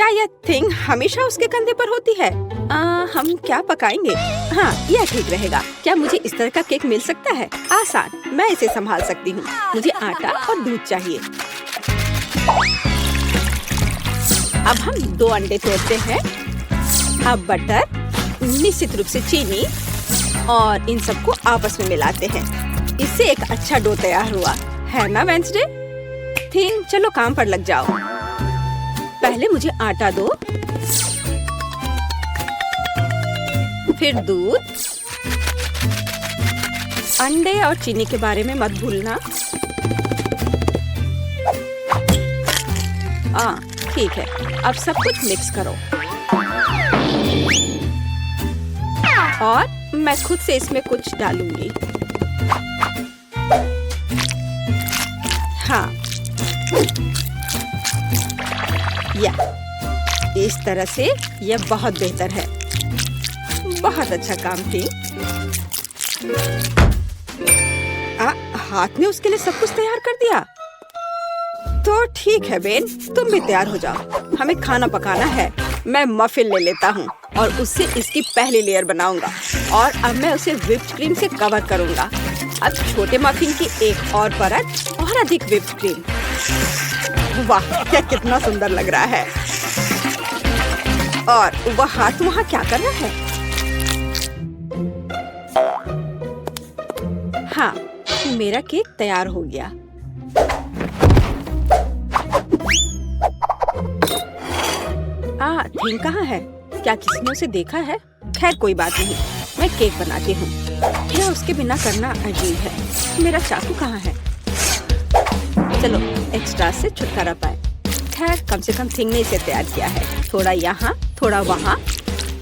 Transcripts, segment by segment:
क्या यह थिंग हमेशा उसके कंधे पर होती है? हम क्या पकाएंगे? हाँ, यह ठीक रहेगा। क्या मुझे इस तरह का केक मिल सकता है? आसान, मैं इसे संभाल सकती हूँ। मुझे आटा और दूध चाहिए। अब हम 2 अंडे तोड़ते हैं। अब बटर, निश्चित रूप से चीनी और इन सबको आपस में मिलाते हैं। इससे एक अच्छा डो तैयार हुआ है ना वेंसडे? थिंग, चलो काम पर लग जाओ। पहले मुझे आटा दो, फिर दूध, अंडे और चीनी के बारे में मत भूलना। ठीक है, अब सब कुछ मिक्स करो और मैं खुद से इसमें कुछ डालूंगी। हाँ, या इस तरह से यह बहुत बेहतर है। बहुत अच्छा काम थी। हाथ में उसके लिए सब कुछ तैयार कर दिया। तो ठीक है बेन, तुम भी तैयार हो जाओ। हमें खाना पकाना है। मैं मफिन ले लेता हूँ और उससे इसकी पहली लेयर बनाऊंगा और अब मैं उसे व्हिप्ड क्रीम से कवर करूंगा। अब छोटे मफिन की एक और परत और अधिक व्हिप्ड क्रीम। वाह, यह कितना सुंदर लग रहा है। और वह हाथ वहाँ क्या कर रहा है? हाँ, मेरा केक तैयार हो गया। थिंग कहाँ है? क्या किसी ने उसे देखा है? खैर कोई बात नहीं, मैं केक बनाती हूँ। यह उसके बिना करना अजीब है। मेरा चाकू कहाँ है? चलो एक्स्ट्रा से छुटकारा पाए। खैर कम से कम थिंग ने इसे तैयार किया है। थोड़ा यहाँ, थोड़ा वहाँ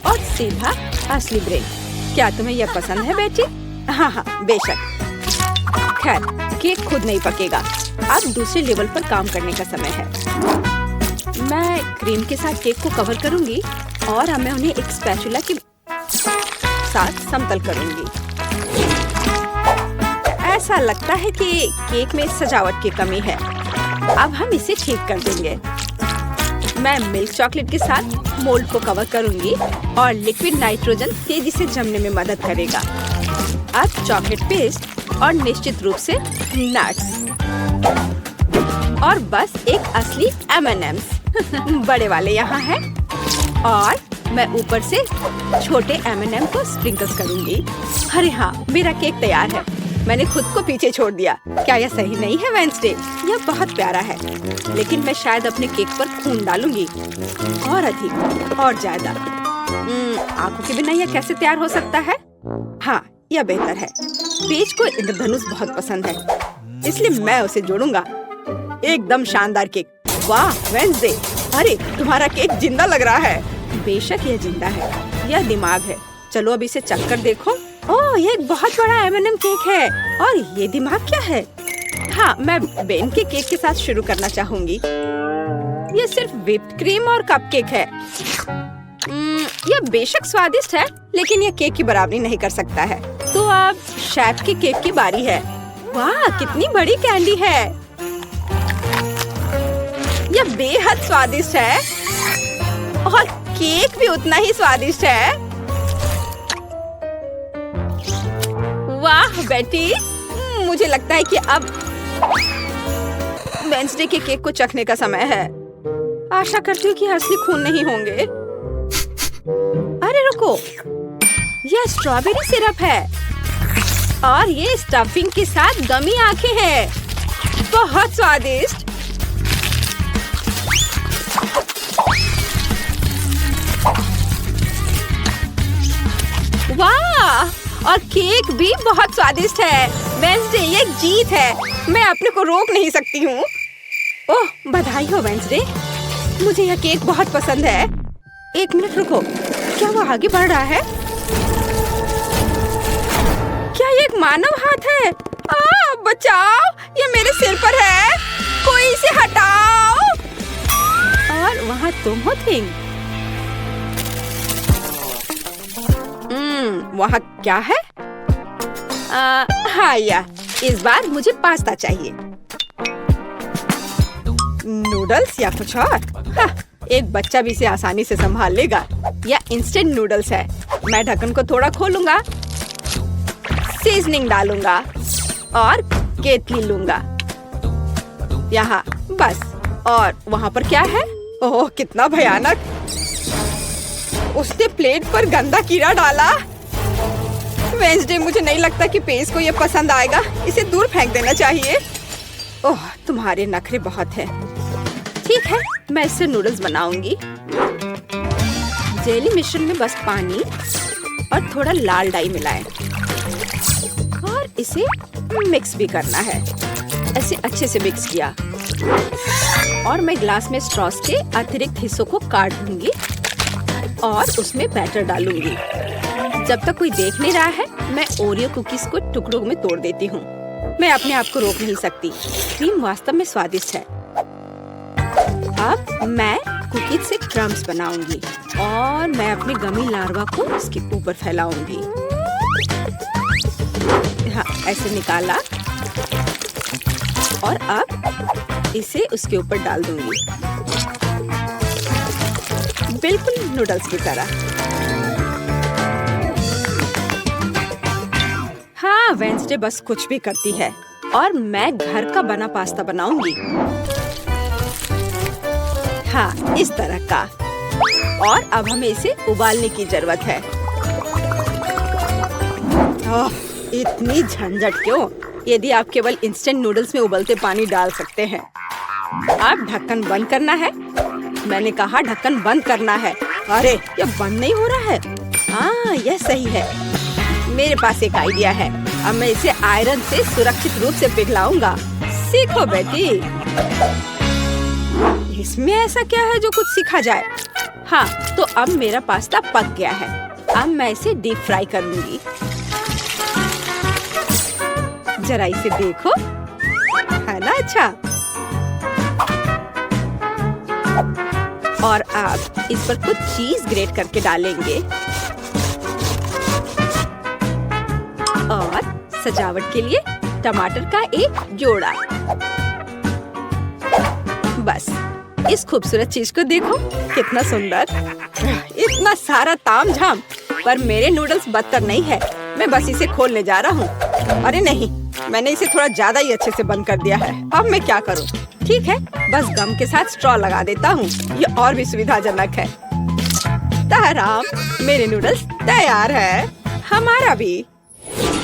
और सीधा असली ब्रेड। क्या तुम्हें यह पसंद है बेटी? हाँ हाँ, बेशक। खैर केक खुद नहीं पकेगा। अब दूसरे लेवल पर काम करने का समय है। मैं क्रीम के साथ केक को कवर करूंगी और अब मैं उन्हें एक स्पैचुला के साथ समतल करूंगी। ऐसा लगता है कि केक में सजावट की कमी है। अब हम इसे ठीक कर देंगे। मैं मिल्क चॉकलेट के साथ मोल्ड को कवर करूंगी और लिक्विड नाइट्रोजन तेजी से जमने में मदद करेगा। अब चॉकलेट पेस्ट और निश्चित रूप से नट्स और बस एक असली M&M's बड़े वाले यहाँ हैं और मैं ऊपर से छोटे M&M को स्प्रिंकल्स करूंगी। अरे हाँ, मेरा केक तैयार है। मैंने खुद को पीछे छोड़ दिया। क्या यह सही नहीं है वेंसडे? यह बहुत प्यारा है, लेकिन मैं शायद अपने केक पर खून डालूंगी और अधिक और ज्यादा। आंखों के बिना यह कैसे तैयार हो सकता है? हाँ, यह बेहतर है। पेज को इंद्रधनुष बहुत पसंद है, इसलिए मैं उसे जोड़ूंगा। एकदम शानदार केक। वाह वेंसडे, अरे तुम्हारा केक जिंदा लग रहा है। बेशक यह जिंदा है, यह दिमाग है। चलो अब इसे चख कर देखो। ओह, ये एक बहुत बड़ा M&M केक है और ये दिमाग क्या है? हाँ, मैं बेन के केक के साथ शुरू करना चाहूंगी। ये सिर्फ व्हिप्ड क्रीम और कपकेक है। यह बेशक स्वादिष्ट है, लेकिन यह केक की बराबरी नहीं कर सकता है। तो अब शेफ के केक की बारी है। वाह, कितनी बड़ी कैंडी है। यह बेहद स्वादिष्ट है और केक भी उतना ही स्वादिष्ट है। वाह बेटी, मुझे लगता है कि अब वेंसडे के केक को चखने का समय है। आशा करती हूँ कि असली खून नहीं होंगे। अरे रुको, यह स्ट्रॉबेरी सिरप है और ये स्टफिंग के साथ गमी आंखें हैं। बहुत स्वादिष्ट। वाह, और केक भी बहुत स्वादिष्ट है। वेंसडे, ये एक जीत है। मैं अपने को रोक नहीं सकती हूँ। ओह, बधाई हो वेंसडे, मुझे यह केक बहुत पसंद है। एक मिनट रुको, क्या वो आगे बढ़ रहा है? क्या ये एक मानव हाथ है? बचाओ, ये मेरे सिर पर है। कोई इसे हटाओ। और वहाँ तुम हो थिंग। वहाँ क्या है? हाँ, इस बार मुझे पास्ता चाहिए। नूडल्स या कुछ और? हाँ, एक बच्चा भी इसे आसानी से संभाल लेगा। यह इंस्टेंट नूडल्स है। मैं ढक्कन को थोड़ा खोलूंगा, सीजनिंग डालूंगा और केतली लूंगा यहाँ बस। और वहाँ पर क्या है? ओह कितना भयानक! उसने प्लेट पर गंदा कीड़ा डाला। वेंसडे, मुझे नहीं लगता कि पेस को ये पसंद आएगा। इसे दूर फेंक देना चाहिए। ओह तुम्हारे नखरे बहुत हैं। ठीक है, मैं इससे नूडल्स बनाऊंगी। जेली मिश्रण में बस पानी और थोड़ा लाल डाई मिलाएं और इसे मिक्स भी करना है। ऐसे अच्छे से मिक्स किया और मैं ग्लास में स्ट्रॉस के अतिरिक्त हिस्सों को काट दूंगी और उसमें बैटर डालूंगी। जब तक कोई देख नहीं रहा है, मैं ओरियो कुकीज को टुकड़ों में तोड़ देती हूँ। मैं अपने आप को रोक नहीं सकती। क्रीम वास्तव में स्वादिष्ट है। अब मैं कुकीज से क्रम्स बनाऊंगी और मैं अपने गमी लार्वा को इसके ऊपर फैलाऊंगी। हाँ, ऐसे निकाला और अब इसे उसके ऊपर डाल दूंगी, बिल्कुल नूडल्स की तरह। हाँ, वेंसडे बस कुछ भी करती है और मैं घर का बना पास्ता बनाऊंगी। हाँ, इस तरह का। और अब हमें इसे उबालने की जरूरत है। ओह, इतनी झंझट क्यों? यदि आप केवल इंस्टेंट नूडल्स में उबलते पानी डाल सकते हैं। अब ढक्कन बंद करना है। मैंने कहा ढक्कन बंद करना है। अरे ये बंद नहीं हो रहा है। हाँ, यह सही है। मेरे पास एक आइडिया है। अब मैं इसे आयरन से सुरक्षित रूप से पिघलाऊंगा। सीखो बेटी। इसमें ऐसा क्या है जो कुछ सीखा जाए? हाँ, तो अब मेरा पास्ता पक गया है। अब मैं इसे डीप फ्राई करूंगी। जरा इसे देखो, है ना अच्छा? और अब इस पर कुछ चीज ग्रेट करके डालेंगे और सजावट के लिए टमाटर का एक जोड़ा। बस इस खूबसूरत चीज को देखो, कितना सुंदर। इतना सारा तामझाम, पर मेरे नूडल्स बदतर नहीं है। मैं बस इसे खोलने जा रहा हूँ। अरे नहीं, मैंने इसे थोड़ा ज्यादा ही अच्छे से बंद कर दिया है। अब मैं क्या करूँ? ठीक है, बस गम के साथ स्ट्रॉ लगा देता हूँ। ये और भी सुविधाजनक है। ताराम, मेरे नूडल्स तैयार है। हमारा भी।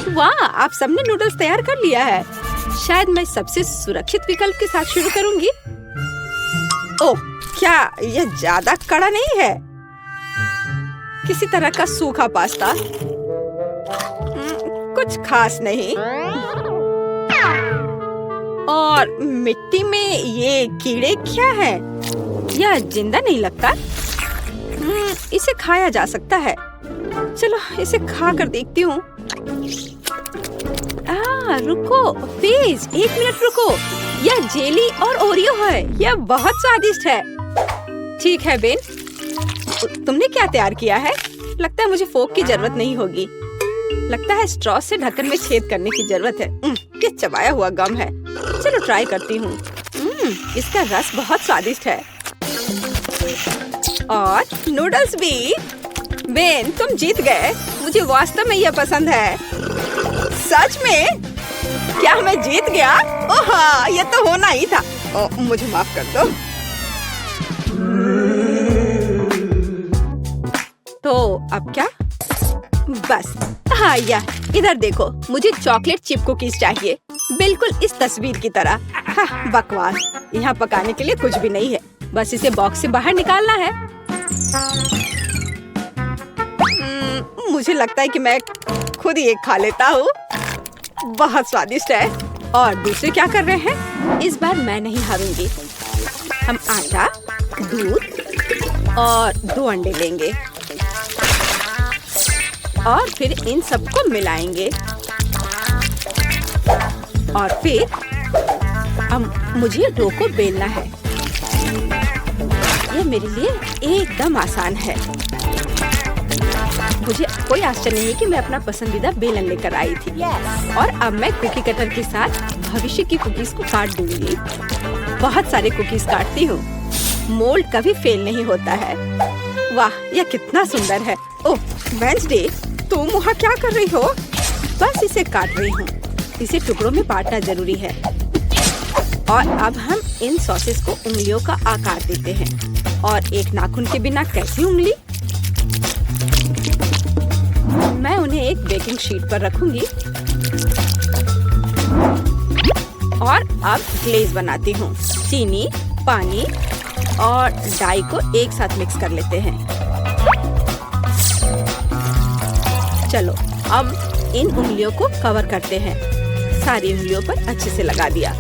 वाह, आप सबने नूडल्स तैयार कर लिया है। शायद मैं सबसे सुरक्षित विकल्प के साथ शुरू करूंगी। ओह, क्या यह ज्यादा कड़ा नहीं है? किसी तरह का सूखा पास्ता, कुछ खास नहीं। और मिट्टी में ये कीड़े क्या है? यह जिंदा नहीं लगता। इसे खाया जा सकता है। चलो इसे खा कर देखती हूँ। रुको प्लीज, 1 मिनट रुको। यह जेली और ओरियो है। यह बहुत स्वादिष्ट है। ठीक है बेन, तुमने क्या तैयार किया है? लगता है मुझे फोक की जरूरत नहीं होगी। लगता है स्ट्रॉ से ढक्कन में छेद करने की जरूरत है। ये चबाया हुआ गम है। चलो ट्राई करती हूँ। इसका रस बहुत स्वादिष्ट है। और नूडल्स भी। बेन, तुम जीत गए। मुझे वास्तव में यह पसंद है। सच में? क्या मैं जीत गया? ओह हाँ, ये तो होना ही था। मुझे माफ कर दो। तो अब क्या? बस हाँ, इधर देखो, मुझे चॉकलेट चिप कुकीज चाहिए, बिल्कुल इस तस्वीर की तरह। हाँ, बकवास। यहाँ पकाने के लिए कुछ भी नहीं है। बस इसे बॉक्स से बाहर निकालना है। मुझे लगता है कि मैं खुद ही एक खा लेता हूँ। बहुत स्वादिष्ट है। और दूसरे क्या कर रहे हैं? इस बार मैं नहीं हारूंगी। हम आटा, दूध और 2 अंडे लेंगे और फिर इन सबको मिलाएंगे। और फिर मुझे डो को बेलना है। यह मेरे लिए एकदम आसान है। मुझे कोई आश्चर्य नहीं कि मैं अपना पसंदीदा बेलन लेकर आई थी। और अब मैं कुकी कटर के साथ भविष्य की कुकीज को काट दूंगी। बहुत सारे कुकीज काटती हूँ। मोल्ड कभी फेल नहीं होता है। वाह, यह कितना सुंदर है। ओह वेंसडे, तुम वहाँ क्या कर रही हो? बस इसे काट रही हूँ। इसे टुकड़ों में बांटना जरूरी है। और अब हम इन सॉसेस को उंगलियों का आकार देते हैं। और एक नाखून के बिना कैसी उंगली? मैं उन्हें एक बेकिंग शीट पर रखूंगी और अब ग्लेज बनाती हूँ। चीनी, पानी और डाई को एक साथ मिक्स कर लेते हैं। चलो अब इन उंगलियों को कवर करते हैं। सारी उंगलियों पर अच्छे से लगा दिया।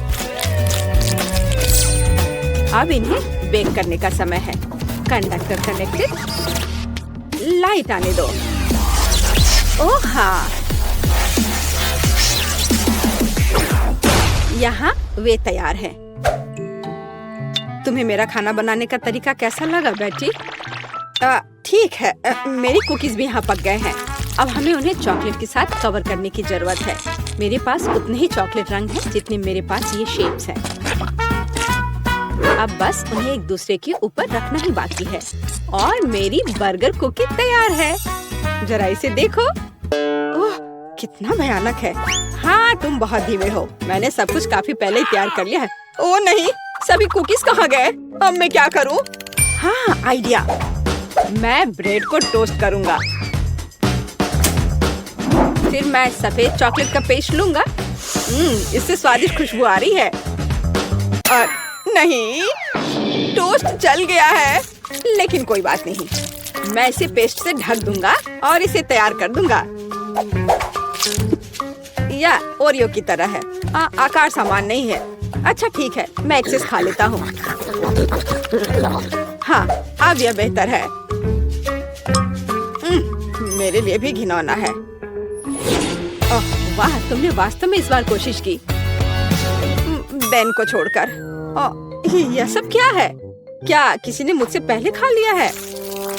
अब इन्हें बेक करने का समय है। Conductor connected. लाइट आने दो। ओह हाँ, यहाँ वे तैयार हैं। तुम्हें मेरा खाना बनाने का तरीका कैसा लगा बेटी? ठीक है, मेरी कुकीज भी यहाँ पक गए हैं। अब हमें उन्हें चॉकलेट के साथ कवर करने की जरूरत है। मेरे पास उतने ही चॉकलेट रंग हैं जितने मेरे पास ये शेप्स हैं। अब बस उन्हें एक दूसरे के ऊपर रखना ही बाकी है और मेरी बर्गर कुकी तैयार है। जरा इसे देखो। ओह, कितना भयानक है। हाँ, तुम बहुत धीमे हो। मैंने सब कुछ काफी पहले ही तैयार कर लिया है। ओह नहीं, सभी कुकीज कहाँ गए? अब मैं क्या करूँ? हाँ, आइडिया। मैं ब्रेड को टोस्ट करूँगा। फिर मैं सफेद चॉकलेट का पेस्ट लूँगा। इससे स्वादिष्ट खुशबू आ रही है। और नहीं, टोस्ट जल गया है। लेकिन कोई बात नहीं, मैं इसे पेस्ट से ढक दूंगा और इसे तैयार कर दूंगा। या ओरियो की तरह है। आकार समान नहीं है। अच्छा ठीक है, मैं एक्सेस खा लेता हूँ। हाँ, अब यह बेहतर है। मेरे लिए भी घिनौना है। ओह वाह, तुमने वास्तव में इस बार कोशिश की। बेन को छोड़कर। यह सब क्या है? क्या किसी ने मुझसे पहले खा लिया है?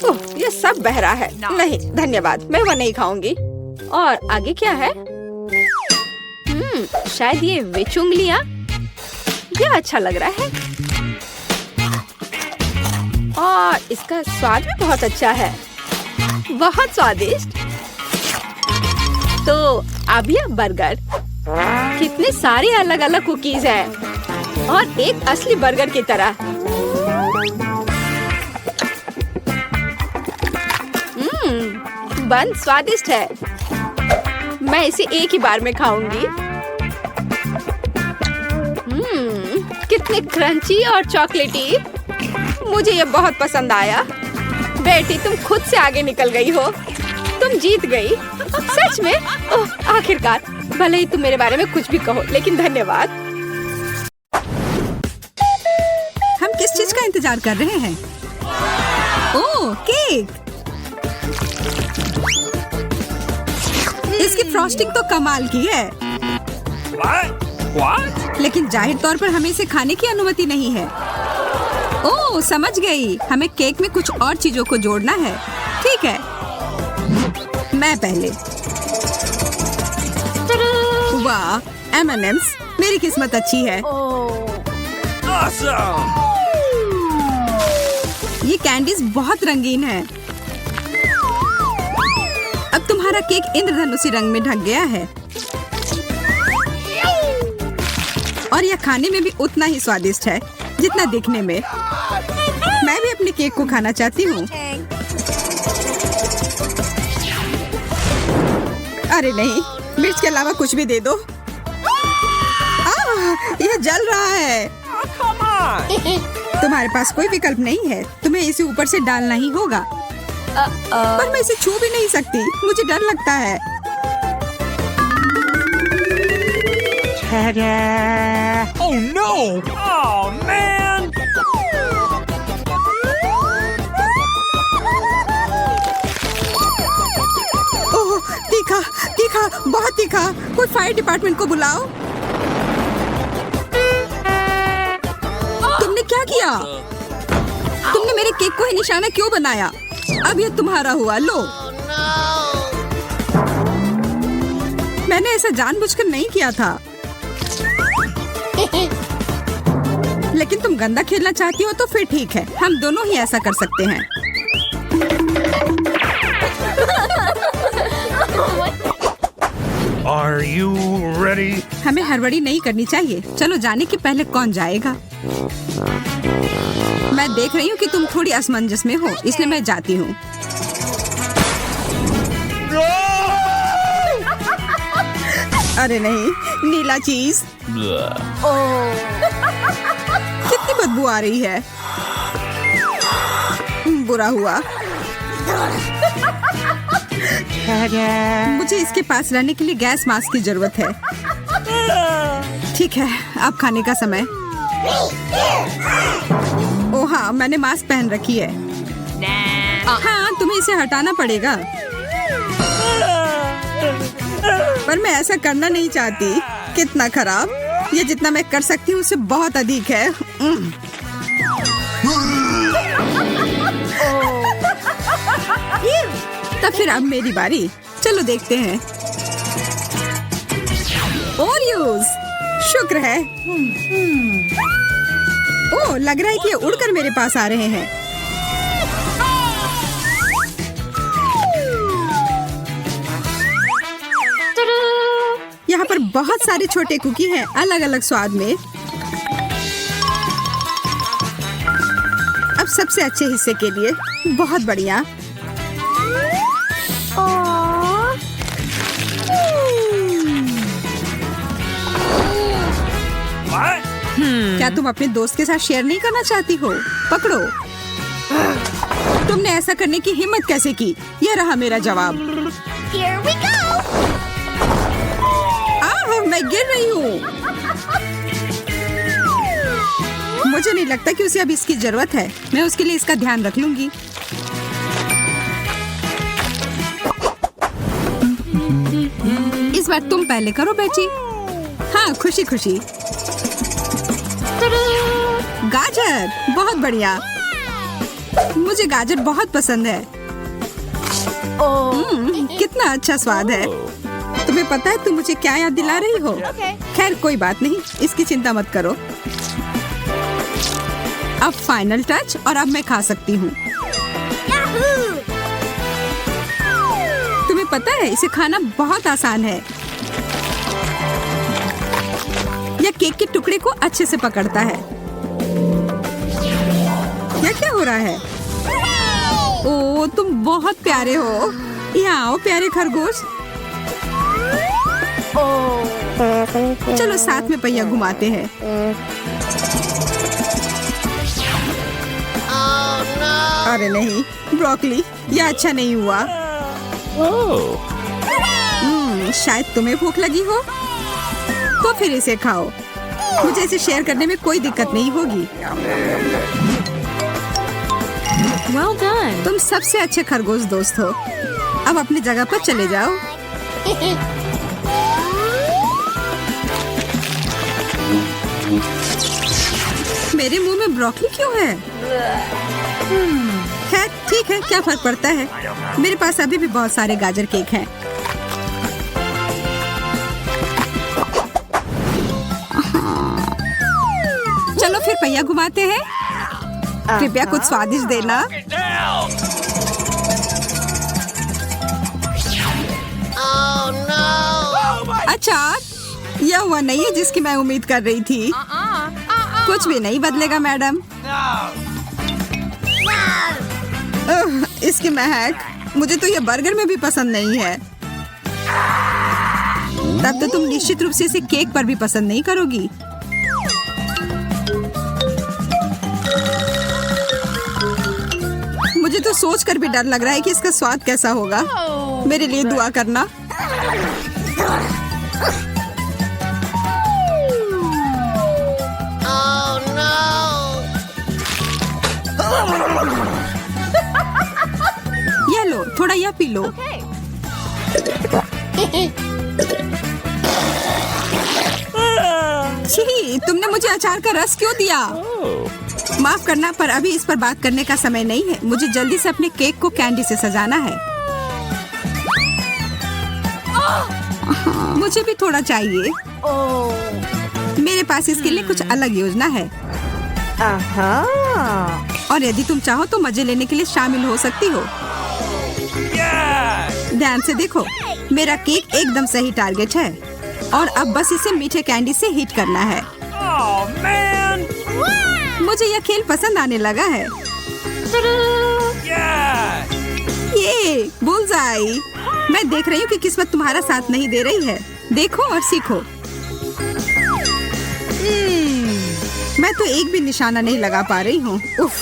ओह, यह सब बह रहा है। नहीं धन्यवाद, मैं वह नहीं खाऊंगी। और आगे क्या है? शायद ये विच उंगलियां। यह अच्छा लग रहा है और इसका स्वाद भी बहुत अच्छा है। बहुत स्वादिष्ट। तो अब यह बर्गर। कितने सारे अलग अलग कुकीज हैं और एक असली बर्गर की तरह। बन स्वादिष्ट है। मैं इसे एक ही बार में खाऊंगी। कितने क्रंची और चॉकलेटी। मुझे ये बहुत पसंद आया। बेटी, तुम खुद से आगे निकल गई हो। तुम जीत गई। सच में? ओह, आखिरकार। भले ही तुम मेरे बारे में कुछ भी कहो, लेकिन धन्यवाद। हम किस चीज का इंतजार कर रहे हैं? ओह, केक। इसकी फ्रॉस्टिंग तो कमाल की है। What? लेकिन जाहिर तौर पर हमें इसे खाने की अनुमति नहीं है। ओह, समझ गई। हमें केक में कुछ और चीजों को जोड़ना है। ठीक है, मैं पहले। वाह, M&M's। मेरी किस्मत अच्छी है। Awesome! ये कैंडीज बहुत रंगीन है। अब तुम्हारा केक इंद्रधनुषी रंग में ढक गया है और यह खाने में भी उतना ही स्वादिष्ट है जितना दिखने में। मैं भी अपने केक को खाना चाहती हूँ। अरे नहीं, मिर्च के अलावा कुछ भी दे दो। यह जल रहा है। Come on! तुम्हारे पास कोई विकल्प नहीं है। तुम्हें इसे ऊपर से डालना ही होगा। पर मैं इसे छू भी नहीं सकती। मुझे डर लगता है। Oh no! Oh man! ओह, तीखा, तीखा, बहुत तीखा। कोई फायर डिपार्टमेंट को बुलाओ। तुमने क्या किया? तुमने मेरे केक को ही निशाना क्यों बनाया? अब ये तुम्हारा हुआ। लो। मैंने ऐसा जानबूझकर नहीं किया था। लेकिन तुम गंदा खेलना चाहती हो तो फिर ठीक है, हम दोनों ही ऐसा कर सकते हैं। Are you ready? हमें हड़बड़ी नहीं करनी चाहिए। चलो जाने के पहले कौन जाएगा। मैं देख रही हूँ कि तुम थोड़ी असमंजस में हो, इसलिए मैं जाती हूँ। अरे नहीं, नीला चीज। कितनी बदबू आ रही है। बुरा हुआ। मुझे इसके पास रहने के लिए गैस मास्क की जरूरत है। ठीक है, अब खाने का समय। ओह हाँ, मैंने मास्क पहन रखी है। हाँ, तुम्हें इसे हटाना पड़ेगा। पर मैं ऐसा करना नहीं चाहती। कितना खराब। ये जितना मैं कर सकती हूँ उससे बहुत अधिक है। तब फिर अब मेरी बारी। चलो देखते हैं। ओरियोस, शुक्र है। ओह, लग रहा है कि ये उड़कर मेरे पास आ रहे हैं। यहाँ पर बहुत सारे छोटे कुकी हैं, अलग अलग स्वाद में। अब सबसे अच्छे हिस्से के लिए। बहुत बढ़िया। What? क्या तुम अपने दोस्त के साथ शेयर नहीं करना चाहती हो? पकड़ो। तुमने ऐसा करने की हिम्मत कैसे की? यह रहा मेरा जवाब। Here we go! मैं गिर रही हूँ। मुझे नहीं लगता कि उसे अब इसकी जरूरत है। मैं उसके लिए इसका ध्यान रख लूंगी। इस बार तुम पहले करो बेटी। हाँ, खुशी खुशी। गाजर, बहुत बढ़िया। मुझे गाजर बहुत पसंद है। कितना अच्छा स्वाद है। तुम्हें पता है तुम मुझे क्या याद दिला रही हो? खैर कोई बात नहीं, इसकी चिंता मत करो। अब फाइनल टच, और अब मैं खा सकती हूँ। तुम्हें पता है इसे खाना बहुत आसान है। यह केक के टुकड़े को अच्छे से पकड़ता है। क्या हो रहा है? ओह, तुम बहुत प्यारे हो। यहाँ आओ प्यारे खरगोश। चलो साथ में पहिया घुमाते हैं। अरे नहीं, ब्रोकली, यह अच्छा नहीं हुआ। शायद तुम्हें भूख लगी हो, तो फिर इसे खाओ। मुझे इसे शेयर करने में कोई दिक्कत नहीं होगी। Well done! तुम सबसे अच्छे खरगोश दोस्त हो। अब अपनी जगह पर चले जाओ। मेरे मुंह में ब्रोकली क्यों है? खैर ठीक है, क्या फर्क पड़ता है। मेरे पास अभी भी बहुत सारे गाजर केक हैं। चलो फिर पहिया घुमाते हैं। कृपया कुछ स्वादिष्ट देना। अचार, यह हुआ नहीं है जिसकी मैं उम्मीद कर रही थी। कुछ भी नहीं बदलेगा मैडम। इसकी महक, मुझे तो ये बर्गर में भी पसंद नहीं है। तब तो तुम निश्चित रूप से इसे केक पर भी पसंद नहीं करोगी। मुझे तो सोचकर भी डर लग रहा है कि इसका स्वाद कैसा होगा। मेरे लिए दुआ करना। ये लो, थोड़ा यह पी लो। छी, तुमने मुझे अचार का रस क्यों दिया? माफ करना, पर अभी इस पर बात करने का समय नहीं है। मुझे जल्दी से अपने केक को कैंडी से सजाना है। मुझे भी थोड़ा चाहिए। मेरे पास इसके लिए कुछ अलग योजना है। और यदि तुम चाहो तो मजे लेने के लिए शामिल हो सकती हो। Yes! ध्यान से देखो, मेरा केक एकदम सही टारगेट है और अब बस इसे मीठे कैंडी से हीट करना है। Oh man! मुझे यह खेल पसंद आने लगा है। Yes! ये बुलजाई। मैं देख रही हूँ कि किस्मत तुम्हारा साथ नहीं दे रही है। देखो और सीखो। मैं तो एक भी निशाना नहीं लगा पा रही हूँ। उफ।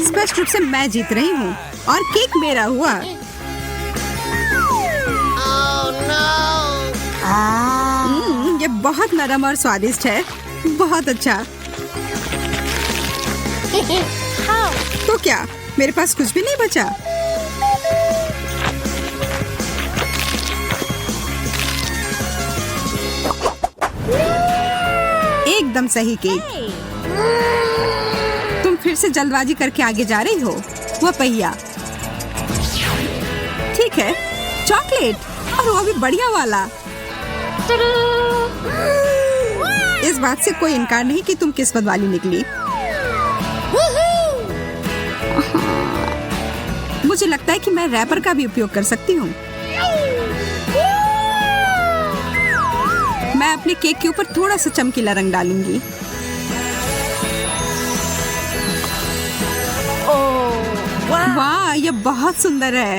स्पष्ट रूप से मैं जीत रही हूँ और केक मेरा हुआ। ये बहुत नरम और स्वादिष्ट है। बहुत अच्छा। तो क्या मेरे पास कुछ भी नहीं बचा? एकदम सही केक। तुम फिर से जल्दबाजी करके आगे जा रही हो। वह पहिया। ठीक है, चॉकलेट और वो भी बढ़िया वाला। इस बात से कोई इनकार नहीं कि तुम किस्मत वाली निकली। मुझे लगता है कि मैं रैपर का भी उपयोग कर सकती हूँ। मैं अपने केक के ऊपर थोड़ा सा चमकीला रंग डालूंगी। वाह, यह बहुत सुंदर है।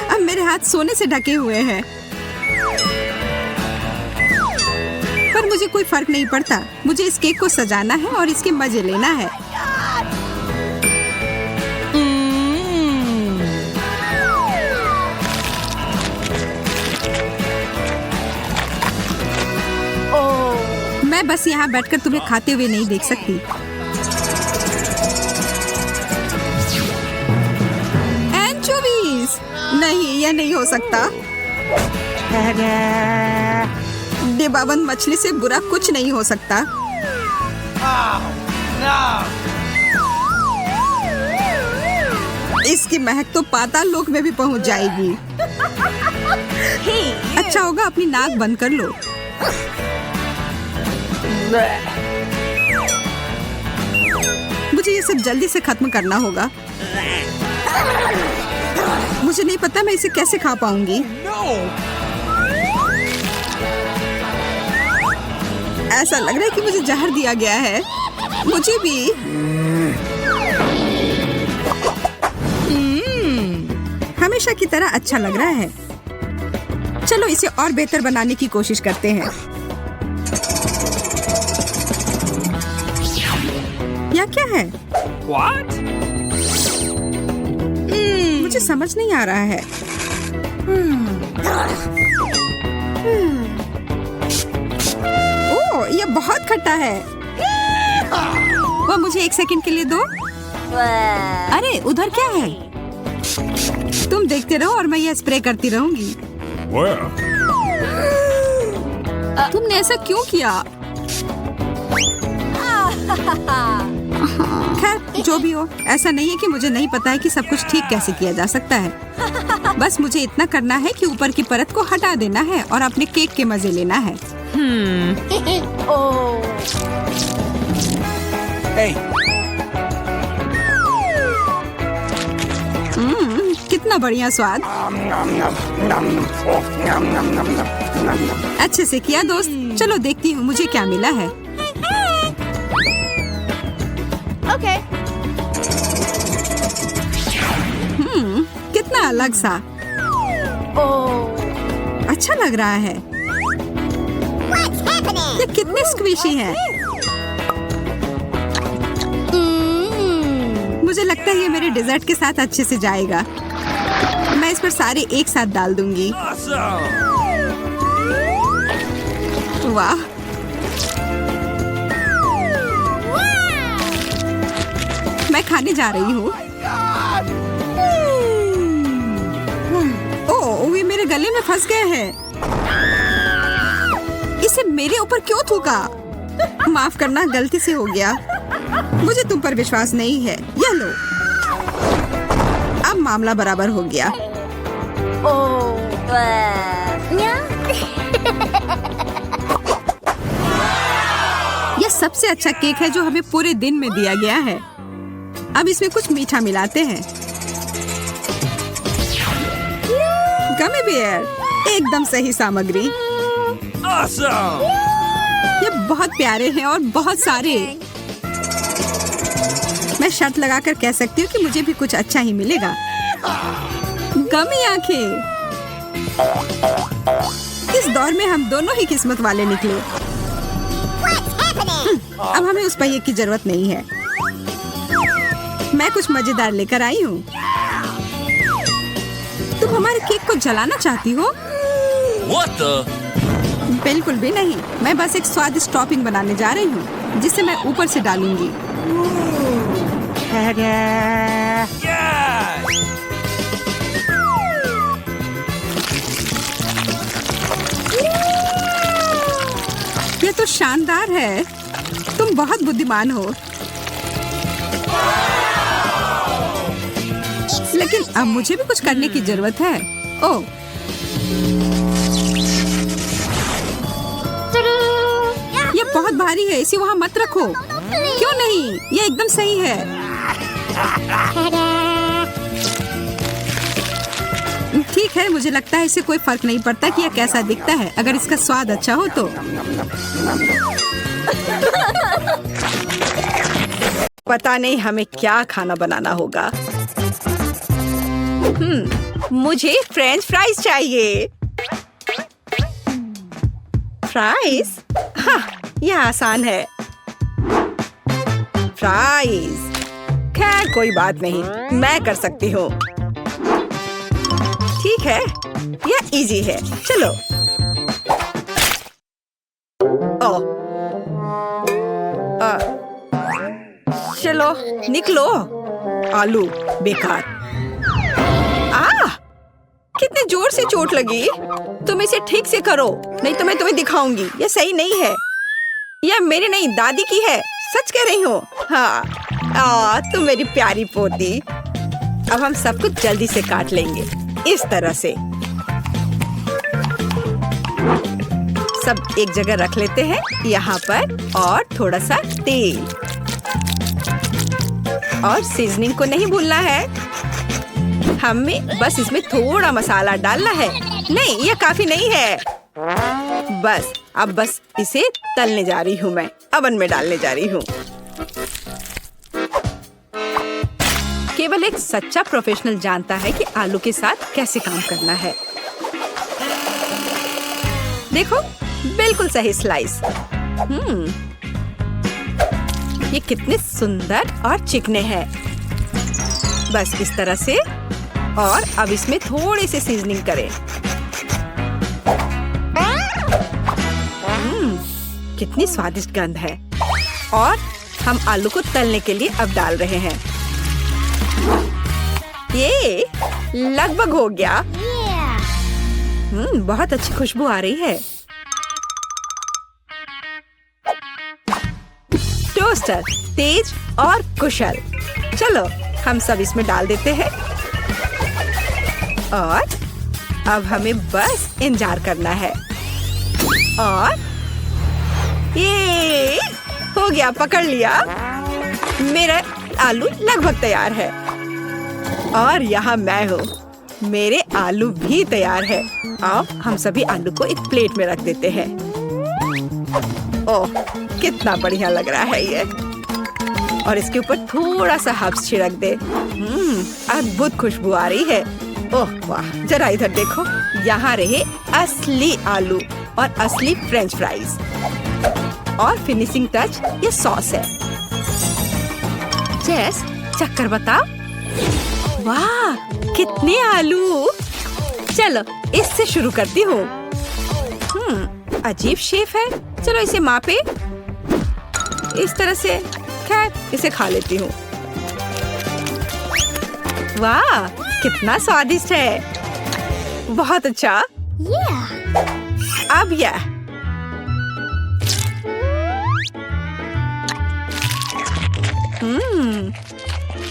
अब मेरे हाथ सोने से ढके हुए हैं। पर मुझे कोई फर्क नहीं पड़ता। मुझे इस केक को सजाना है और इसके मजे लेना है। मैं बस यहाँ बैठकर तुम्हें खाते हुए नहीं देख सकती। एंचोवीज! नहीं, यह नहीं हो सकता। डिब्बाबंद मछली से बुरा कुछ नहीं हो सकता। इसकी महक तो पाताल लोक में भी पहुंच जाएगी। अच्छा होगा अपनी नाक बंद कर लो। मुझे ये सब जल्दी से खत्म करना होगा। मुझे नहीं पता मैं इसे कैसे खा पाऊंगी। ऐसा लग रहा है कि मुझे जहर दिया गया है। मुझे भी। हमेशा की तरह अच्छा लग रहा है। चलो इसे और बेहतर बनाने की कोशिश करते हैं। यह क्या है? What? मुझे समझ नहीं आ रहा है। ओह, यह बहुत खट्टा है। वह मुझे एक सेकंड के लिए दो। अरे उधर क्या है? तुम देखते रहो और मैं यह स्प्रे करती रहूंगी। तुमने ऐसा क्यों किया? खैर जो भी हो, ऐसा नहीं है कि मुझे नहीं पता है कि सब कुछ ठीक कैसे किया जा सकता है। बस मुझे इतना करना है कि ऊपर की परत को हटा देना है और अपने केक के मजे लेना है। Hey. कितना बढ़िया स्वाद। अच्छे से किया दोस्त। चलो देखती हूँ मुझे क्या मिला है। Okay. कितना अलग सा। अच्छा लग रहा है। What's happening? ये कितने स्क्विशी हैं। मुझे लगता है ये मेरे डेजर्ट के साथ अच्छे से जाएगा। मैं इस पर सारे एक साथ डाल दूंगी। Awesome! वाह, मैं खाने जा रही हूँ। ओह, ये मेरे गले में फंस गए हैं। इसे मेरे ऊपर क्यों थूका? माफ करना, गलती से हो गया। मुझे तुम पर विश्वास नहीं है। यह लो। अब मामला बराबर हो गया। Yeah. यह सबसे अच्छा केक है जो हमें पूरे दिन में दिया गया है। अब इसमें कुछ मीठा मिलाते हैं। गमी बेयर, एकदम सही सामग्री। Awesome! ये बहुत प्यारे हैं और बहुत सारे। मैं शर्त लगाकर कह सकती हूँ कि मुझे भी कुछ अच्छा ही मिलेगा। गमी आंखें। इस दौर में हम दोनों ही किस्मत वाले निकले। अब हमें उस पहिए की जरूरत नहीं है। मैं कुछ मजेदार लेकर आई हूँ। तुम हमारे केक को जलाना चाहती हो? What the? बिल्कुल भी नहीं। मैं बस एक स्वादिष्ट टॉपिंग बनाने जा रही हूँ जिसे मैं ऊपर से डालूंगी। Yes! ये तो शानदार है। तुम बहुत बुद्धिमान हो। लेकिन अब मुझे भी कुछ करने की जरूरत है। ओह, ये बहुत भारी है। इसे वहाँ मत रखो। क्यों नहीं? ये एकदम सही है। ठीक है, मुझे लगता है इसे कोई फर्क नहीं पड़ता कि यह कैसा दिखता है, अगर इसका स्वाद अच्छा हो तो। पता नहीं हमें क्या खाना बनाना होगा। मुझे फ्रेंच फ्राइज चाहिए। फ्राइज? हाँ, यह आसान है। फ्राइज। खैर कोई बात नहीं, मैं कर सकती हूँ। ठीक है, यह इजी है। चलो। ओह, चलो निकलो। आलू बेकार। कितने जोर से चोट लगी। तुम इसे ठीक से करो, नहीं तो मैं तुम्हें दिखाऊंगी। यह सही नहीं है। यह मेरी नहीं, दादी की है। सच कह रही हूँ। हाँ, तुम मेरी प्यारी पोती। अब हम सब कुछ जल्दी से काट लेंगे, इस तरह से। सब एक जगह रख लेते हैं यहाँ पर, और थोड़ा सा तेल और सीजनिंग को नहीं भूलना है। हमें बस इसमें थोड़ा मसाला डालना है। नहीं, यह काफी नहीं है। अब बस इसे तलने जा रही हूँ। मैं अवन में डालने जा रही हूँ। केवल एक सच्चा प्रोफेशनल जानता है कि आलू के साथ कैसे काम करना है। देखो, बिल्कुल सही स्लाइस। ये कितने सुंदर और चिकने हैं। बस इस तरह से। और अब इसमें थोड़ी सी सीजनिंग करें। कितनी स्वादिष्ट गंध है। और हम आलू को तलने के लिए अब डाल रहे हैं। ये लगभग हो गया। बहुत अच्छी खुशबू आ रही है। टोस्टर तेज और कुशल। चलो हम सब इसमें डाल देते हैं। और अब हमें बस इंतजार करना है। और ये हो गया, पकड़ लिया। मेरा आलू लगभग तैयार है। और यहाँ मैं हूँ। मेरे आलू भी तैयार है। अब हम सभी आलू को एक प्लेट में रख देते हैं। ओह, कितना बढ़िया लग रहा है ये। और इसके ऊपर थोड़ा सा हर्ब्स छिड़क दे। अद्भुत खुशबू आ रही है। ओह वाह, जरा इधर देखो। यहाँ रहे असली आलू और असली फ्रेंच फ्राइज। और फिनिशिंग टच ये सॉस है। जेस, चक्कर बता। वाह, कितने आलू। चलो इससे शुरू करती हूँ। अजीब शेप है। चलो इसे मापे। इस तरह से। खैर, इसे खा लेती हूँ। वाह, कितना स्वादिष्ट है। बहुत अच्छा। अब यह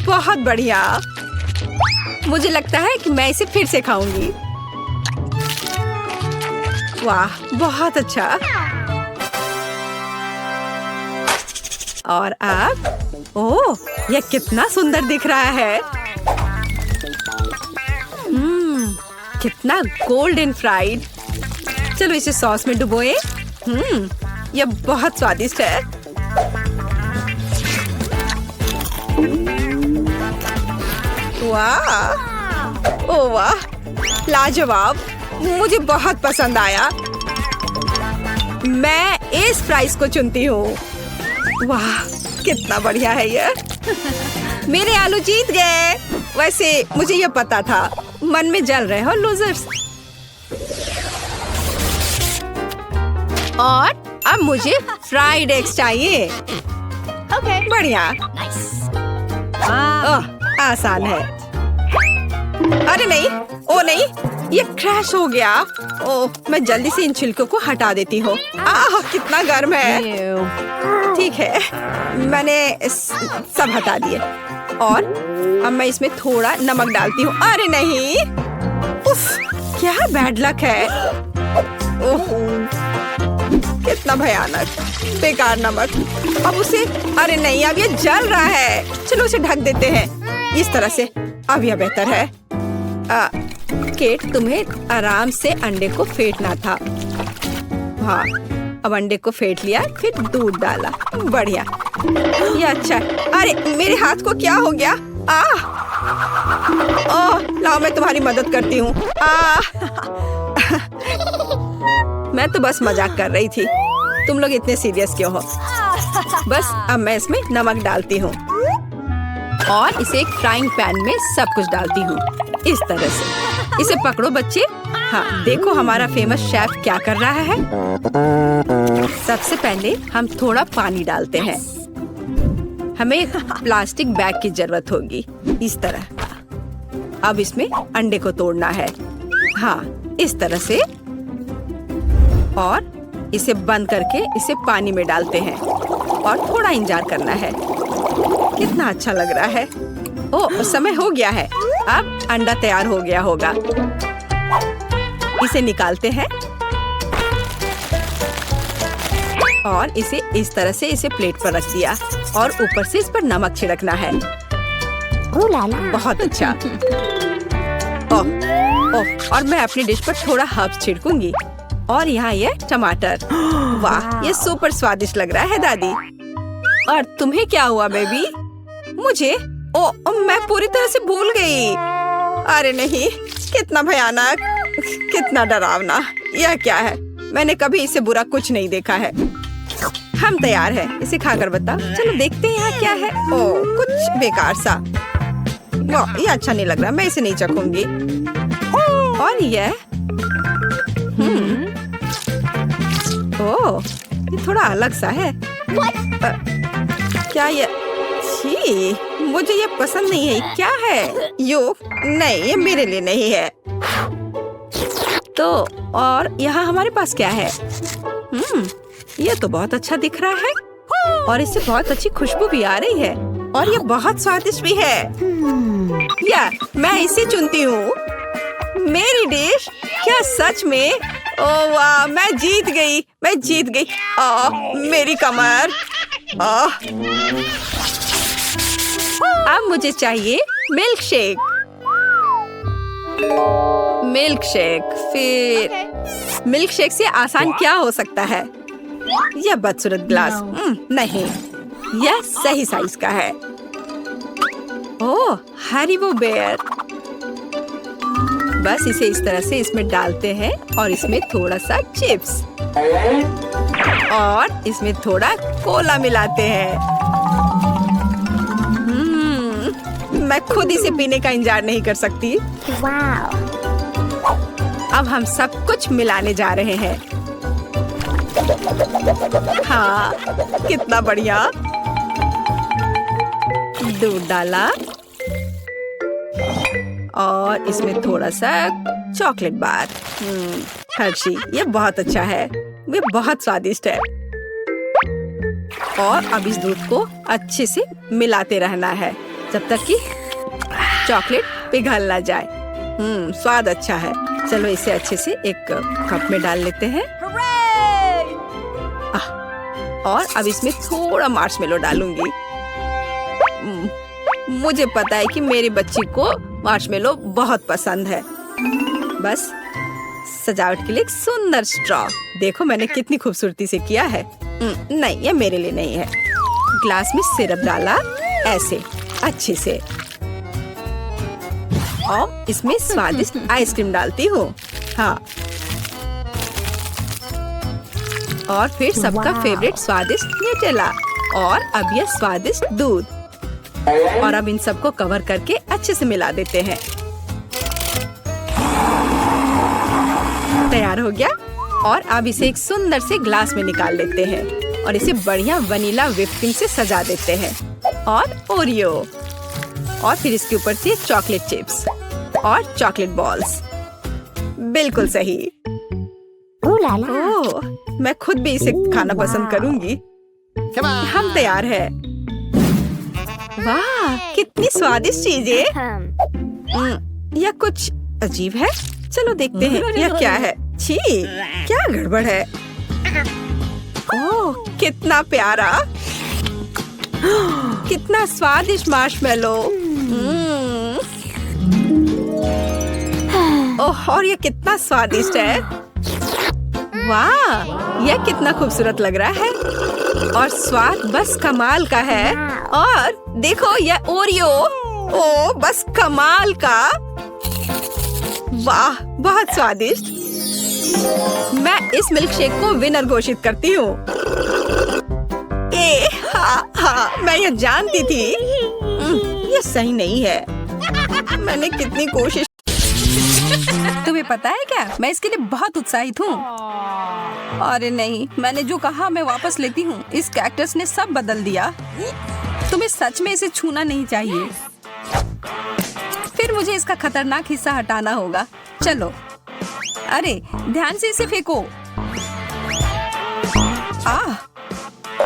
बहुत बढ़िया। मुझे लगता है कि मैं इसे फिर से खाऊंगी। वाह, बहुत अच्छा। और अब ओह, यह कितना सुंदर दिख रहा है। कितना गोल्डन फ्राइड। चलो इसे सॉस में डुबोए। यह बहुत स्वादिष्ट है। वाह, ओह वाह, लाजवाब। मुझे बहुत पसंद आया। मैं इस प्राइस को चुनती हूँ। वाह, कितना बढ़िया है यह। मेरे आलू जीत गए। वैसे मुझे यह पता था। मन में जल रहे हो लूजर्स। और अब मुझे फ्राइड एग्स चाहिए। Okay. बढ़िया। ओह, आसान है। अरे नहीं, ओ नहीं, ये क्रैश हो गया। ओह, मैं जल्दी से इन छिलकों को हटा देती हूँ। आह, कितना गर्म है। ठीक है, मैंने सब हटा दिए। और अब मैं इसमें थोड़ा नमक डालती हूँ। अरे नहीं, उफ, क्या बैड लक है। ओह, कितना भयानक, बेकार नमक। अब उसे, अरे नहीं, अब ये जल रहा है। चलो उसे ढक देते हैं इस तरह से। अब यह बेहतर है। केट, तुम्हें आराम से अंडे को फेंटना था। हाँ, अब अंडे को फेंट लिया, फिर दूध डाला। बढ़िया, ये अच्छा है। अरे मेरे हाथ को क्या हो गया? ओह, लाओ मैं तुम्हारी मदद करती हूँ। मैं तो बस मजाक कर रही थी। तुम लोग इतने सीरियस क्यों हो? बस अब मैं इसमें नमक डालती हूँ और इसे एक फ्राइंग पैन में सब कुछ डालती हूँ इस तरह से। इसे पकड़ो बच्चे। हाँ, देखो हमारा फेमस शेफ क्या कर रहा है। सबसे पहले हम थोड़ा पानी डालते हैं। हमें एक प्लास्टिक बैग की जरूरत होगी, इस तरह। अब इसमें अंडे को तोड़ना है। हाँ, इस तरह से। और इसे बंद करके इसे पानी में डालते हैं और थोड़ा इंतजार करना है। कितना अच्छा लग रहा है। ओह, समय हो गया है। अब अंडा तैयार हो गया होगा। इसे निकालते हैं और इसे इस तरह से इसे प्लेट पर रख दिया और ऊपर से इस पर नमक छिड़कना है। बहुत अच्छा। ओह, ओह, और मैं अपनी डिश पर थोड़ा हर्ब्स छिड़कूंगी। और यहाँ ये टमाटर। वाह, ये सुपर स्वादिष्ट लग रहा है दादी। और तुम्हें क्या हुआ बेबी? मुझे? ओ, मैं पूरी तरह से भूल गई। अरे नहीं, कितना भयानक, कितना डरावना। यह क्या है? मैंने कभी इससे बुरा कुछ नहीं देखा है। हम तैयार हैं। इसे खाकर बताओ। चलो देखते हैं यहाँ क्या है। ओ, कुछ बेकार सा। वाह, ये अच्छा नहीं लग रहा। मैं इसे नहीं चखूंगी। और यह ओह, ये थोड़ा अलग सा है। क्या ये? छी, मुझे ये पसंद नहीं है। क्या है? यो, नहीं, ये मेरे लिए नहीं है। तो और यहाँ हमारे पास क्या है? ये तो बहुत अच्छा दिख रहा है और इससे बहुत अच्छी खुशबू भी आ रही है और ये बहुत स्वादिष्ट भी है। या मैं इसे चुनती हूँ। मेरी डिश। क्या सच में? ओह वाह, मैं जीत गई। मैं जीत गई। मेरी कमर। अब मुझे चाहिए मिल्क शेक। Milk shake. फिर मिल्क शेक से आसान क्या हो सकता है? यह बदसूरत ग्लास। नहीं, यह सही साइज का है। ओह, हरीबो बेयर। बस इसे इस तरह से इसमें डालते हैं और इसमें थोड़ा सा चिप्स और इसमें थोड़ा कोला मिलाते हैं। मैं खुद इसे पीने का इंतजार नहीं कर सकती। अब हम सब कुछ मिलाने जा रहे हैं। हाँ, कितना बढ़िया। दूध डाला और इसमें थोड़ा सा चॉकलेट बार। हर्शी, ये बहुत अच्छा है। ये बहुत स्वादिष्ट है। और अब इस दूध को अच्छे से मिलाते रहना है जब तक कि चॉकलेट पिघल ना जाए। स्वाद अच्छा है। चलो इसे अच्छे से एक कप में डाल लेते हैं। और अब इसमें थोड़ा मार्शमेलो डालूंगी। मुझे पता है कि मेरी बच्ची को मार्शमेलो बहुत पसंद है। बस सजावट के लिए एक सुंदर स्ट्रॉ। देखो मैंने कितनी खूबसूरती से किया है। नहीं, ये मेरे लिए नहीं है। ग्लास में सिरप डाला ऐसे अच्छे से, और इसमें स्वादिष्ट आइसक्रीम डालती हूँ। हाँ, और फिर सबका फेवरेट स्वादिष्ट न्यूटेला, और अब यह स्वादिष्ट दूध। और अब इन सबको कवर करके अच्छे से मिला देते हैं। तैयार हो गया। और अब इसे एक सुंदर से ग्लास में निकाल लेते हैं और इसे बढ़िया वनीला व्हिप क्रीम से सजा देते हैं, और ओरियो, और फिर इसके ऊपर से चॉकलेट चिप्स और चॉकलेट बॉल्स। बिल्कुल सही। ओह, मैं खुद भी इसे खाना पसंद करूंगी। हम तैयार हैं। वाह, कितनी स्वादिष्ट चीजें। यह कुछ अजीब है। चलो देखते हैं यह क्या है। छी, क्या गड़बड़ है। ओह, कितना प्यारा, कितना स्वादिष्ट मार्शमेलो। ओह, और यह कितना स्वादिष्ट है। वाह, यह कितना खूबसूरत लग रहा है, और स्वाद बस कमाल का है। और देखो यह ओरियो, ओ बस कमाल का। वाह, बहुत स्वादिष्ट। मैं इस मिल्क शेक को विनर घोषित करती हूँ। हाँ, मैं यह जानती थी। यह सही नहीं है। मैंने कितनी कोशिश। तुम्हें पता है क्या, मैं इसके लिए बहुत उत्साहित हूँ। अरे नहीं, मैंने जो कहा मैं वापस लेती हूँ। इस कैक्टस ने सब बदल दिया। तुम्हें सच में इसे छूना नहीं चाहिए। फिर मुझे इसका खतरनाक हिस्सा हटाना होगा। चलो, अरे ध्यान से इसे फेंको।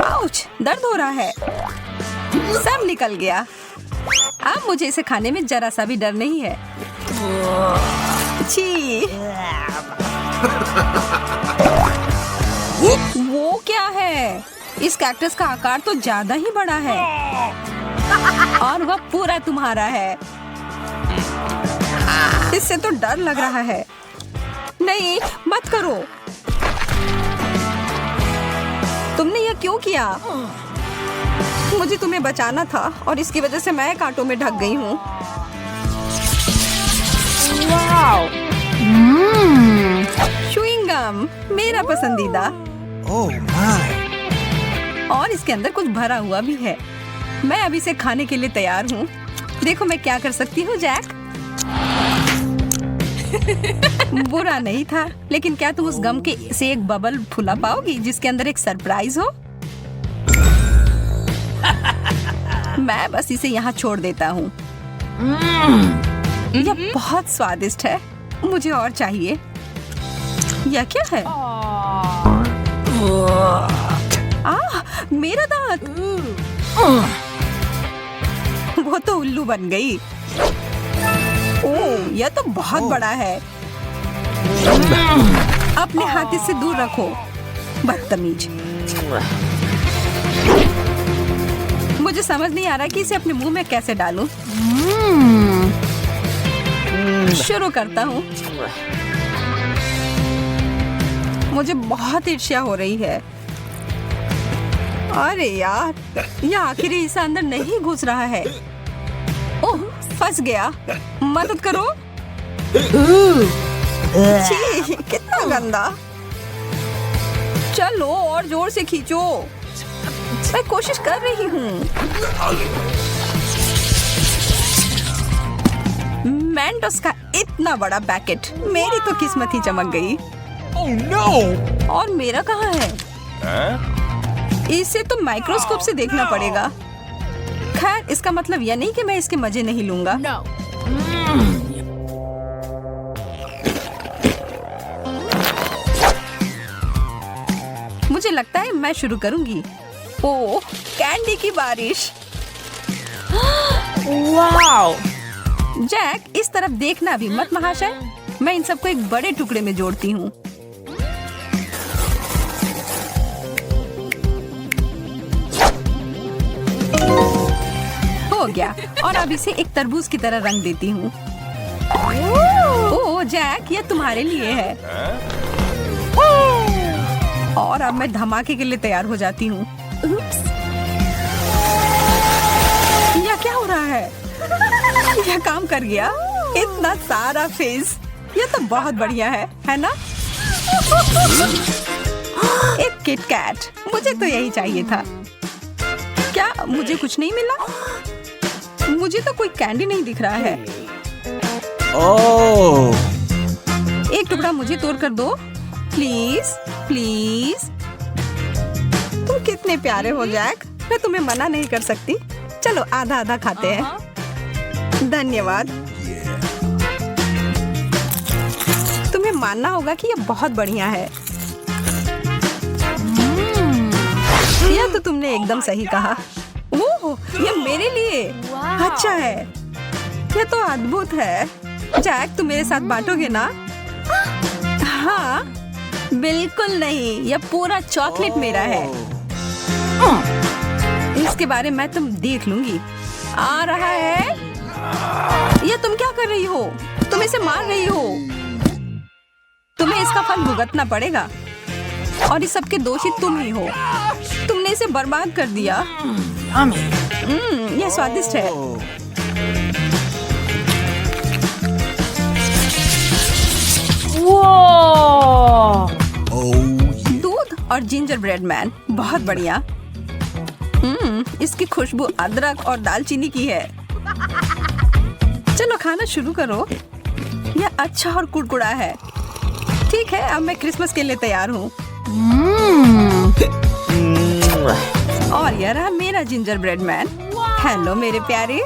आउच, दर्द हो रहा है। सब निकल गया। अब मुझे इसे खाने में जरा सा भी डर नहीं है। छी, वो क्या है? इस कैक्टस का आकार तो ज्यादा ही बड़ा है, और वह पूरा तुम्हारा है। इससे तो डर लग रहा है। नहीं, मत करो। तुमने यह क्यों किया? मुझे तुम्हें बचाना था, और इसकी वजह से मैं कांटों में ढक गई हूँ। च्युइंग गम, मेरा पसंदीदा। और इसके अंदर कुछ भरा हुआ भी है। मैं अभी इसे खाने के लिए तैयार हूँ। देखो मैं क्या कर सकती हूँ, जैक। बुरा नहीं था, लेकिन क्या तुम उस गम के से एक बबल फुला पाओगी जिसके अंदर एक सरप्राइज हो? मैं बस इसे यहाँ छोड़ देता हूँ। यह बहुत स्वादिष्ट है। मुझे और चाहिए। यह क्या है? मेरा दांत। वो तो उल्लू बन गई। ओह, यह तो बहुत बड़ा है। अपने हाथ इससे दूर रखो, बदतमीज। मुझे समझ नहीं आ रहा कि इसे अपने मुंह में कैसे डालूं। शुरू करता हूँ। मुझे बहुत ईर्ष्या हो रही है। अरे यार, यह आखिरी हिस्सा अंदर नहीं घुस रहा है। ओह, फंस गया। मदद करो। छी, कितना गंदा। चलो और जोर से खींचो। मैं कोशिश कर रही हूँ। मेंटोस का इतना बड़ा पैकेट। मेरी तो किस्मत ही चमक गई। Oh no! और मेरा कहाँ है? इसे तो माइक्रोस्कोप से देखना पड़ेगा। खैर, इसका मतलब यह नहीं कि मैं इसके मजे नहीं लूंगा। मुझे लगता है मैं शुरू करूंगी। ओह, कैंडी की बारिश। वाओ! जैक, इस तरफ देखना भी मत महाशय। मैं इन सबको एक बड़े टुकड़े में जोड़ती हूँ। गया और अब इसे एक तरबूज की तरह रंग देती हूँ। ओह जैक, ये तुम्हारे लिए है। और अब मैं धमाके के लिए तैयार हो जाती हूँ। यह क्या हो रहा है? यह काम कर गया। इतना सारा फेस, यह तो बहुत बढ़िया है ना? एक किट कैट, मुझे तो यही चाहिए था। क्या मुझे कुछ नहीं मिला? मुझे तो कोई कैंडी नहीं दिख रहा है। Oh. एक टुकड़ा मुझे तोड़ कर दो, प्लीज प्लीज। तुम कितने प्यारे हो जैक, मैं तुम्हें मना नहीं कर सकती। चलो आधा आधा खाते हैं। धन्यवाद। तुम्हें मानना होगा कि यह बहुत बढ़िया है। यह तो तुमने एकदम सही कहा। ओह, यह मेरे लिए अच्छा है। यह तो अद्भुत है। जैक, तुम मेरे साथ बांटोगे ना? हाँ, बिल्कुल नहीं, यह पूरा चॉकलेट मेरा है। इसके बारे में तुम देख लूंगी। आ रहा है। यह तुम क्या कर रही हो? तुम इसे मार रही हो। तुम्हें इसका फल भुगतना पड़ेगा और इस सब के दोषी तुम ही हो। तुमने इसे बर्बाद कर दिया। यह स्वादिष्ट है। दूध और जिंजर ब्रेड मैन, बहुत बढ़िया। इसकी खुशबू अदरक और दालचीनी की है। चलो खाना शुरू करो। यह अच्छा और कुड़कुड़ा है। ठीक है, अब मैं क्रिसमस के लिए तैयार हूँ। और यह रहा मेरा जिंजर ब्रेड मैन। हेलो मेरे प्यारे।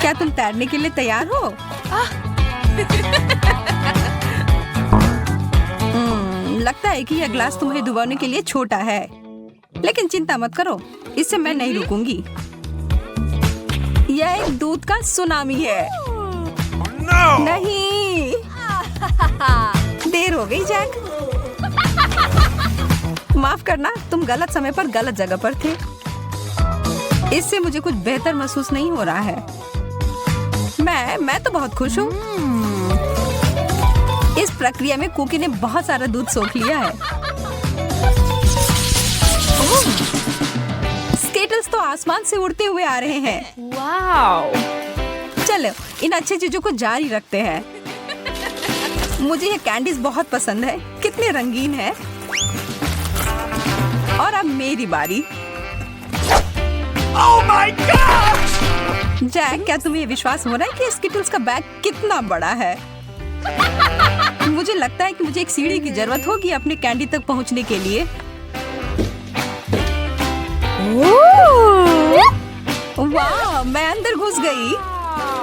क्या तुम तैरने के लिए तैयार हो? लगता है कि यह ग्लास तुम्हें डुबाने के लिए छोटा है, लेकिन चिंता मत करो, इससे मैं नहीं रुकूंगी। यह एक दूध का सुनामी है। नहीं, देर हो गई जैक। माफ करना, तुम गलत समय पर गलत जगह पर थे। इससे मुझे कुछ बेहतर महसूस नहीं हो रहा है। मैं तो बहुत खुश हूँ। इस प्रक्रिया में कुकी ने बहुत सारा दूध सोख लिया है। स्केटल्स तो आसमान से उड़ते हुए आ रहे हैं। वाओ! चलो इन अच्छी चीजों को जारी रखते हैं। मुझे ये कैंडीज बहुत पसंद है। कितने रंगीन है। और अब मेरी बारी। Oh my gosh! जैक, क्या तुम्हें विश्वास हो रहा है कि स्किटल्स का बैग कितना बड़ा है? मुझे लगता है कि मुझे एक सीढ़ी की जरूरत होगी अपने कैंडी तक पहुंचने के लिए। वाह, मैं अंदर घुस गई।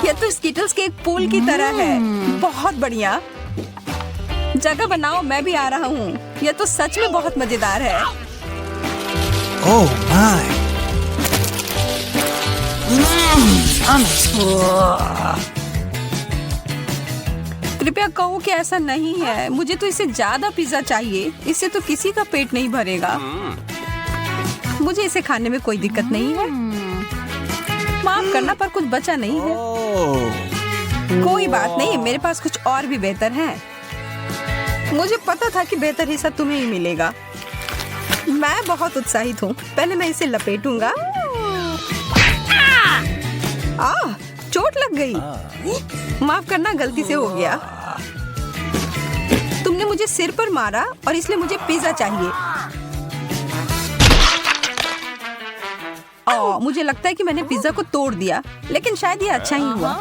यह तो स्किटल्स के एक पूल की तरह है। बहुत बढ़िया। जगह बनाओ, मैं भी आ रहा हूँ। यह तो सच में बहुत मजेदार है। Oh my! कृपया कहो कि ऐसा नहीं है। मुझे तो इससे ज्यादा पिज्जा चाहिए। इससे तो किसी का पेट नहीं भरेगा। मुझे इसे खाने में कोई दिक्कत नहीं है। माफ करना, पर कुछ बचा नहीं है। कोई बात नहीं, मेरे पास कुछ और भी बेहतर है। मुझे पता था कि बेहतर हिस्सा तुम्हें ही मिलेगा। मैं बहुत उत्साहित हूँ। पहले मैं इसे लपेटूंगा। चोट लग गई। माफ करना, गलती से हो गया। तुमने मुझे सिर पर मारा और इसलिए मुझे पिज्जा चाहिए। मुझे लगता है कि मैंने पिज्जा को तोड़ दिया, लेकिन शायद ये अच्छा ही हुआ।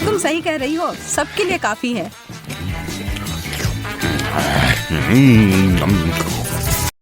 तुम सही कह रही हो, सबके लिए काफी है।